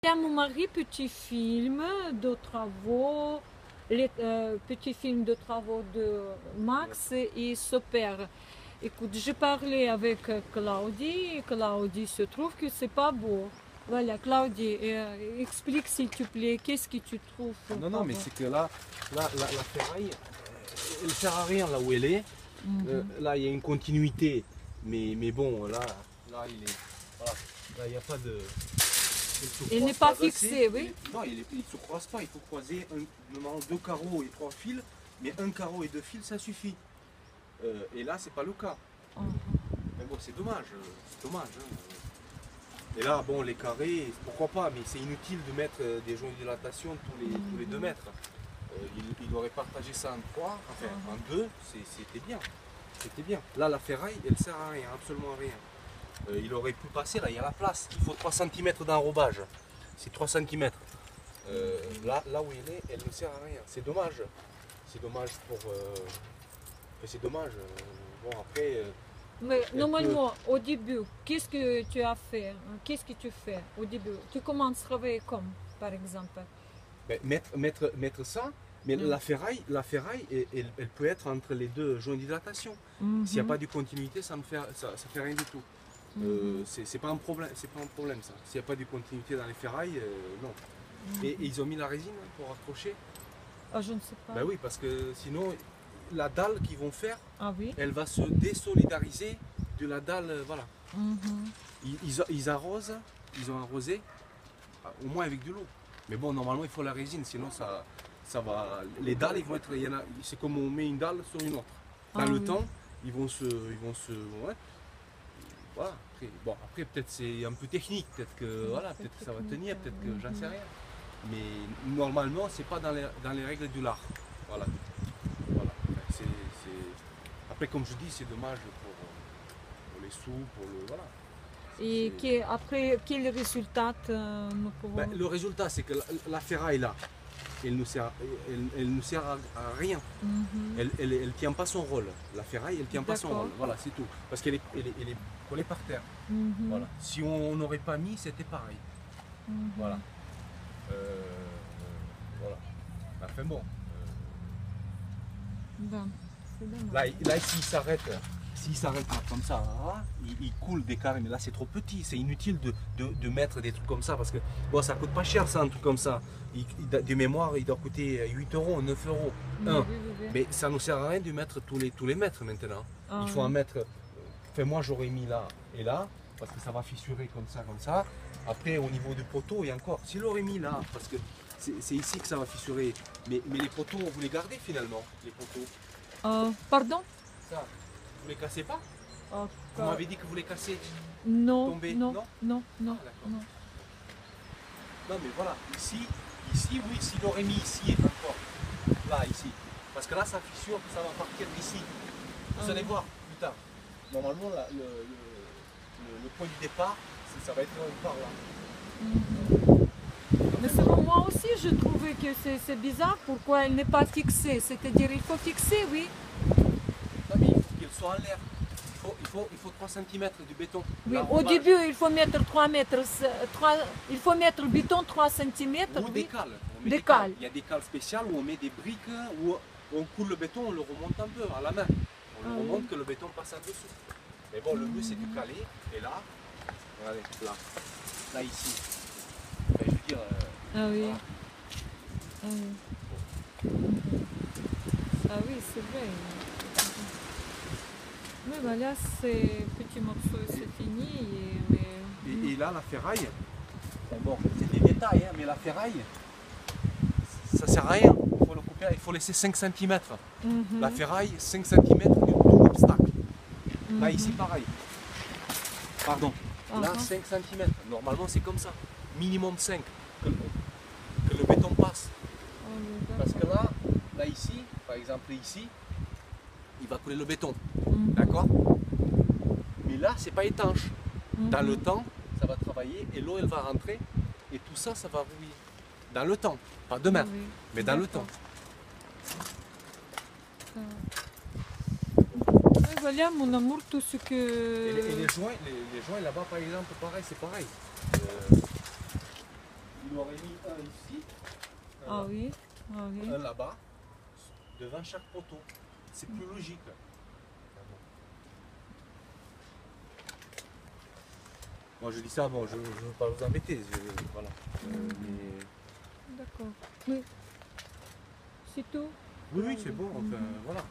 À mon mari, petit film de travaux, les petits films de travaux de Max et son père. Écoute, j'ai parlé avec Claudie et Claudie se trouve que c'est pas beau. Voilà, Claudie, explique s'il te plaît, qu'est-ce que tu trouves Non, pas non, mais beau? c'est que là, la ferraille, elle ne sert à rien là où elle est. Là, il y a une continuité, mais bon, là, il est, voilà, là, il n'y a pas de. Il n'est pas fixé, oui. Non, il ne se croise pas. Il faut croiser normalement 2 carreaux et 3 fils, mais 1 carreau et 2 fils, ça suffit. Et là, c'est pas le cas. Mais bon, c'est dommage. C'est dommage. Hein. Et là, bon, les carrés, pourquoi pas, mais c'est inutile de mettre des joints de dilatation tous les 2 mètres. Il aurait partagé ça en 3, enfin en 2, c'était bien. C'était bien. Là, la ferraille, elle sert à rien, absolument à rien. Il aurait pu passer, là, il y a la place. Il faut 3 cm d'enrobage. C'est 3 cm. Là où elle ne sert à rien. C'est dommage. C'est dommage pour. C'est dommage. Bon, après. Mais normalement, au début, qu'est-ce que tu as fait? Qu'est-ce que tu fais au début? Tu commences à travailler comme, par exemple? Ben, mettre ça, mais la ferraille, elle peut être entre les 2 joints d'hydratation. S'il n'y a pas de continuité, ça fait rien du tout. C'est pas un problème, ça. S'il n'y a pas de continuité dans les ferrailles, non. Et ils ont mis la résine pour accrocher. Ah, je ne sais pas. Ben oui, parce que sinon, la dalle qu'ils vont faire, elle va se désolidariser de la dalle, voilà. Ils arrosent, ils ont arrosé, au moins avec de l'eau. Mais bon, normalement, il faut la résine, sinon ça va. Les dalles, ils vont être. C'est comme on met une dalle sur une autre. Dans le temps, ils vont se. Ouais. Voilà. Après, peut-être c'est un peu technique, peut-être que ça va tenir, peut-être que j'en sais rien. Mais normalement, c'est pas dans les règles du lard. Voilà. Après, comme je dis, c'est dommage pour les sous, pour le. Voilà. Et après, quel résultat nous pouvons... Le résultat, c'est que la ferraille là, elle ne sert à rien. Elle ne tient pas son rôle. La ferraille, elle ne tient pas son rôle. Voilà, c'est tout. Parce qu'elle est collée par terre. Voilà. Si on n'aurait pas mis, c'était pareil. Voilà. Voilà. Enfin bon. Là, s'il s'arrête comme ça, il coule des carrés, mais là c'est trop petit, c'est inutile de mettre des trucs comme ça parce que bon, ça coûte pas cher ça, un truc comme ça. De mémoire, il doit coûter 8 euros, 9 euros. Mais ça ne sert à rien de mettre tous les mètres maintenant. Il faut en mettre. Enfin, moi j'aurais mis là et là, parce que ça va fissurer comme ça. Après, au niveau du poteau, et encore, s'il aurait mis là, parce que c'est ici que ça va fissurer. Mais les poteaux, vous les gardez finalement, les poteaux. Pardon? Ça, vous les cassez pas? Vous m'avez dit que vous les cassez? Non, tomber, non. Non, mais voilà, ici, oui, s'il aurait mis ici et encore, là, ici. Parce que là, ça fissure, ça va partir d'ici. Vous allez voir plus tard. Normalement, là, le point du départ, ça va être par là. Mais selon moi aussi, je trouvais que c'est bizarre pourquoi elle n'est pas fixée. C'est-à-dire, il faut fixer, oui. Non, mais il faut qu'elle soit en l'air. Il faut 3 cm du béton. Oui, au début, il faut mettre 3 mètres. Il faut mettre le béton 3 cm. Ou des cales. Des cales. Il y a des cales spéciales où on met des briques, où on coule le béton, on le remonte un peu à la main. On le remonte que le béton passe en dessous. Mais bon, le mieux c'est de caler. Et là, regardez, là ici. Ben, je veux dire. Ah oui. Voilà. Ah oui. Ah oui, c'est vrai. Mais voilà, ces petits morceaux, c'est fini. Et là, la ferraille, bon, c'est des détails, hein, mais la ferraille, ça sert à rien. Il faut le couper, il faut laisser 5 cm. La ferraille, 5 cm de tout obstacle. Là, ici, pareil. Pardon. Là, 5 cm. Normalement, c'est comme ça. Minimum 5. Que le béton passe. Parce que là, ici, par exemple, ici, il va couler le béton. D'accord? Mais là, c'est pas étanche. Dans le temps, ça va travailler et l'eau, elle va rentrer. Et tout ça, ça va rouiller. Dans le temps. Pas demain, mais dans le temps. Et voilà, mon amour, tout ce que... Et les joints là-bas, par exemple, pareil, c'est pareil. aurais mis un ici, Ah oui, ah oui. un là-bas, devant chaque poteau. C'est plus logique. Moi je dis ça, bon, je ne veux pas vous embêter, voilà. D'accord. Oui. C'est tout? Oui, oui, c'est bon, enfin, voilà.